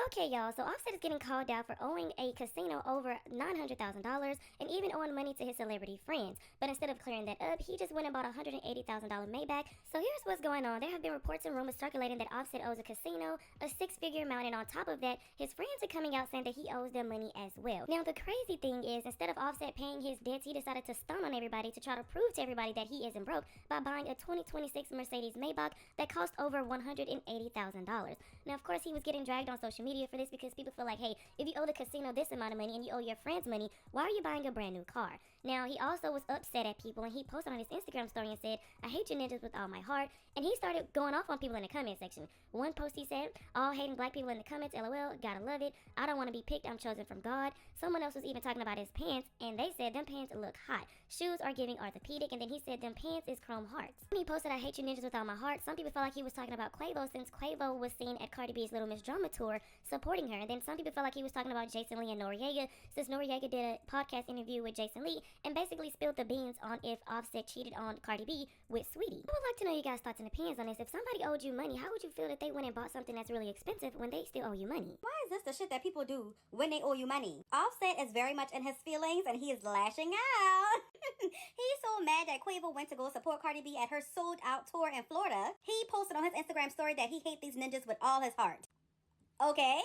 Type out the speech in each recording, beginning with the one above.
Okay, y'all, so Offset is getting called out for owing a casino over $900,000 and even owing money to his celebrity friends. But instead of clearing that up, he just went and bought a $180,000 Maybach. So here's what's going on. There have been reports and rumors circulating that Offset owes a casino a six-figure amount, and on top of that, his friends are coming out saying that he owes them money as well. Now, the crazy thing is, instead of Offset paying his debts, he decided to stunt on everybody to try to prove to everybody that he isn't broke by buying a 2026 Mercedes Maybach that cost over $180,000. Now, of course, he was getting dragged on social media for this because people feel like, hey, if you owe the casino this amount of money and you owe your friends money, why are you buying a brand new car? Now, he also was upset at people, and he posted on his Instagram story and said, I hate you ninjas with all my heart, and he started going off on people in the comment section. One post he said, all hating black people in the comments, LOL, gotta love it, I don't want to be picked, I'm chosen from God. Someone else was even talking about his pants, and they said, them pants look hot. Shoes are giving orthopedic, and then he said, them pants is chrome hearts. When he posted, I hate you ninjas with all my heart, some people felt like he was talking about Quavo, since Quavo was seen at Cardi B's Little Miss Drama tour supporting her. And then some people felt like he was talking about Jason Lee and Noriega, since Noriega did a podcast interview with Jason Lee and basically spilled the beans on if Offset cheated on Cardi B with Sweetie. I would like to know you guys' thoughts and opinions on this. If somebody owed you money, how would you feel that they went and bought something that's really expensive when they still owe you money? Why is this the shit that people do when they owe you money? Offset is very much in his feelings and he is lashing out. He's so mad that Quavo went to go support Cardi B at her sold out tour in Florida. He posted on his Instagram story that he hates these ninjas with all his heart. Okay?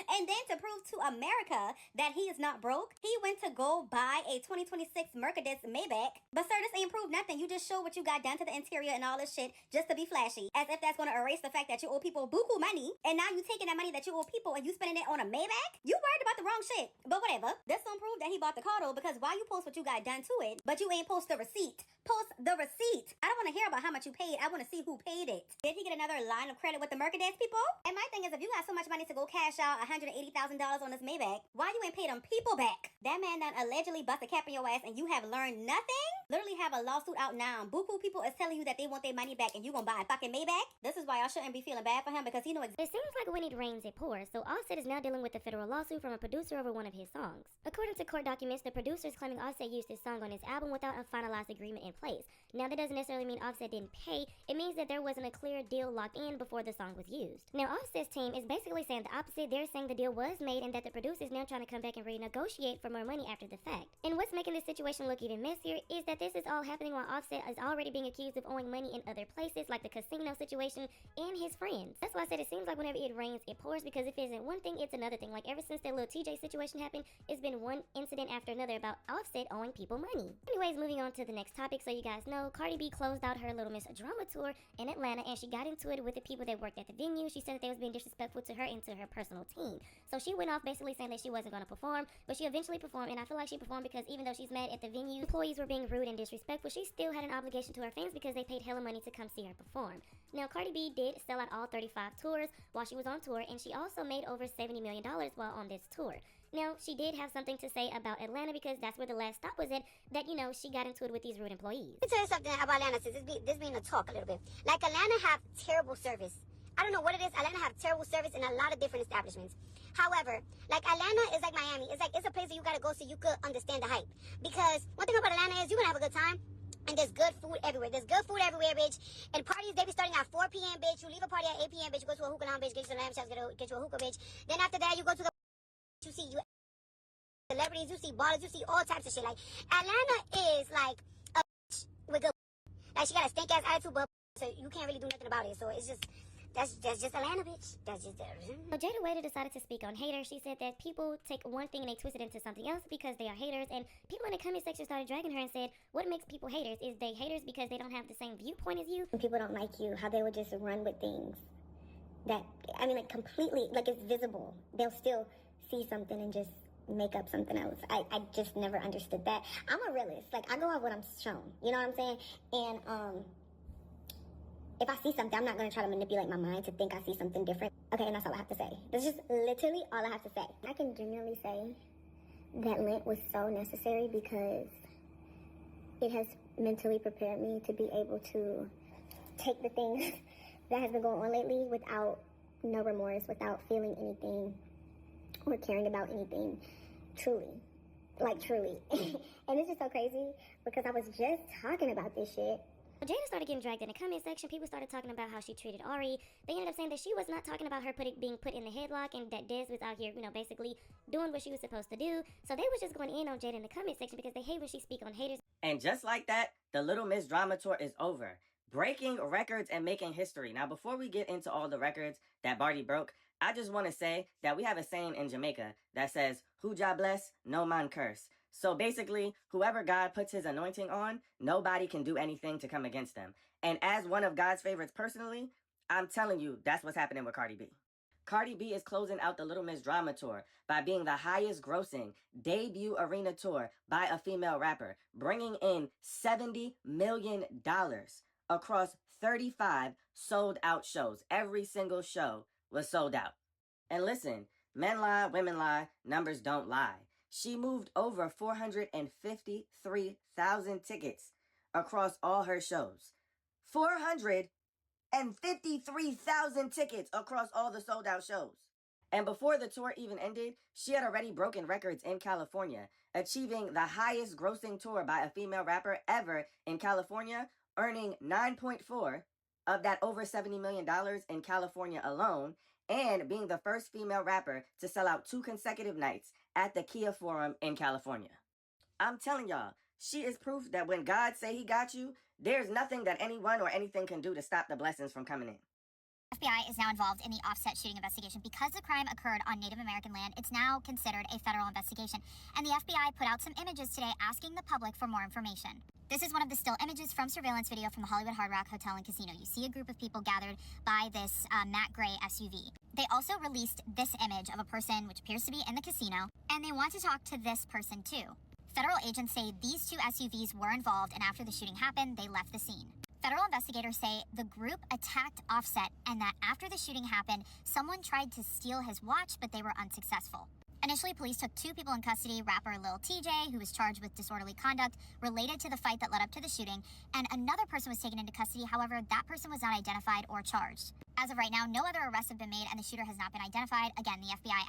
And then to prove to America that he is not broke, he went to go buy a 2026 Mercedes Maybach. But sir, this ain't proved nothing. You just showed what you got done to the interior and all this shit just to be flashy. As if that's going to erase the fact that you owe people buku money. And now you taking that money that you owe people and you spending it on a Maybach? You worried about the wrong shit. But whatever. This don't prove that he bought the car though, because why you post what you got done to it, but you ain't post the receipt? Post the receipt. I don't want to hear about how much you paid. I want to see who paid it. Did he get another line of credit with the Mercedes people? And my thing is, if you got so much money to go cash out $180,000 on this Maybach, why you ain't paid them people back? That man done allegedly bust a cap in your ass and you have learned nothing? Literally have a lawsuit out now. Buku people is telling you that they want their money back and you gonna buy a fucking Maybach? This is why y'all shouldn't be feeling bad for him, because he know exactly. It seems like when it rains, it pours, so Offset is now dealing with a federal lawsuit from a producer over one of his songs. According to court documents, the producer is claiming Offset used his song on his album without a finalized agreement in place. Now, that doesn't necessarily mean Offset didn't pay. It means that there wasn't a clear deal locked in before the song was used. Now, Offset's team is basically saying the opposite. They're saying the deal was made and that the producer is now trying to come back and renegotiate for more money after the fact. And what's making this situation look even messier is that this is all happening while Offset is already being accused of owing money in other places, like the casino situation and his friends. That's why I said it seems like whenever it rains, it pours, because if it isn't one thing, it's another thing. Like ever since that little TJ situation happened, it's been one incident after another about Offset owing people money. Anyways, moving on to the next topic. So you guys know, Cardi B closed out her Little Miss Drama tour in Atlanta, and she got into it with the people that worked at the venue. She said that they was being disrespectful to her and to her personal team. So she went off basically saying that she wasn't going to perform, but she eventually performed, and I feel like she performed because even though she's mad at the venue, employees were being rude and disrespectful, she still had an obligation to her fans because they paid hella money to come see her perform. Now, Cardi B did sell out all 35 tours while she was on tour, and she also made over $70 million while on this tour. Now, she did have something to say about Atlanta because that's where the last stop was at, that, you know, she got into it with these rude employees. Let me tell you something about Atlanta, since this being a talk a little bit. Like, Atlanta have terrible service. I don't know what it is. Atlanta have terrible service in a lot of different establishments. However, like Atlanta is like Miami. It's a place that you gotta go so you could understand the hype. Because one thing about Atlanta is you're gonna have a good time. And there's good food everywhere. There's good food everywhere, bitch. And parties, they be starting at 4 p.m., bitch. You leave a party at 8 p.m., bitch. You go to a hookah lounge, bitch. Get you some lamb chops, get you a hookah, bitch. Then after that, you go to the... You see celebrities, you see ballers, you see all types of shit. Like, Atlanta is like a bitch with good... Like, she got a stink-ass attitude, but so you can't really do nothing about it. So it's just... That's just Atlanta, bitch. That's just... So Jayda Wanda decided to speak on haters. She said that people take one thing and they twist it into something else because they are haters. And people in the comment section started dragging her and said, what makes people haters? Is they haters because they don't have the same viewpoint as you? When people don't like you, how they would just run with things that, I mean, like completely, like it's visible. They'll still see something and just make up something else. I just never understood that. I'm a realist. Like, I go off what I'm shown. You know what I'm saying? And, if I see something, I'm not going to try to manipulate my mind to think I see something different. Okay, and that's all I have to say. That's just literally all I have to say. I can genuinely say that Lent was so necessary because it has mentally prepared me to be able to take the things that has been going on lately without no remorse, without feeling anything or caring about anything, truly. Like, truly. And it's just so crazy because I was just talking about this shit When Jayda started getting dragged in the comment section, people started talking about how she treated Ari. They ended up saying that she was not talking about her being put in the headlock and that Des was out here, basically doing what she was supposed to do. So they was just going in on Jayda in the comment section because they hate when she speak on haters. And just like that, the Little Miss Drama Tour is over. Breaking records and making history. Now, before we get into all the records that Barty broke, I just want to say that we have a saying in Jamaica that says, "Who Jah bless, no man curse." So basically, whoever God puts his anointing on, nobody can do anything to come against them. And as one of God's favorites personally, I'm telling you, that's what's happening with Cardi B. Cardi B is closing out the Little Miss Drama Tour by being the highest grossing debut arena tour by a female rapper, bringing in $70 million across 35 sold out shows. Every single show was sold out. And listen, men lie, women lie, numbers don't lie. She moved over 453,000 tickets across all her shows. 453,000 tickets across all the sold out shows. And before the tour even ended, she had already broken records in California, achieving the highest grossing tour by a female rapper ever in California, earning 9.4 of that over $70 million in California alone, and being the first female rapper to sell out 2 consecutive nights at the Kia Forum in California. I'm telling y'all, she is proof that when God say he got you, there's nothing that anyone or anything can do to stop the blessings from coming in. FBI is now involved in the Offset shooting investigation. Because the crime occurred on Native American land, it's now considered a federal investigation. And the FBI put out some images today asking the public for more information. This is one of the still images from surveillance video from the Hollywood Hard Rock Hotel and Casino. You see a group of people gathered by this matte gray SUV. They also released this image of a person which appears to be in the casino, and they want to talk to this person too. Federal agents say these 2 SUVs were involved, and after the shooting happened, they left the scene. Federal investigators say the group attacked Offset and that after the shooting happened, someone tried to steal his watch, but they were unsuccessful. Initially, police took 2 people in custody, rapper Lil TJ, who was charged with disorderly conduct related to the fight that led up to the shooting, and another person was taken into custody. However, that person was not identified or charged. As of right now, no other arrests have been made and the shooter has not been identified. Again, the FBI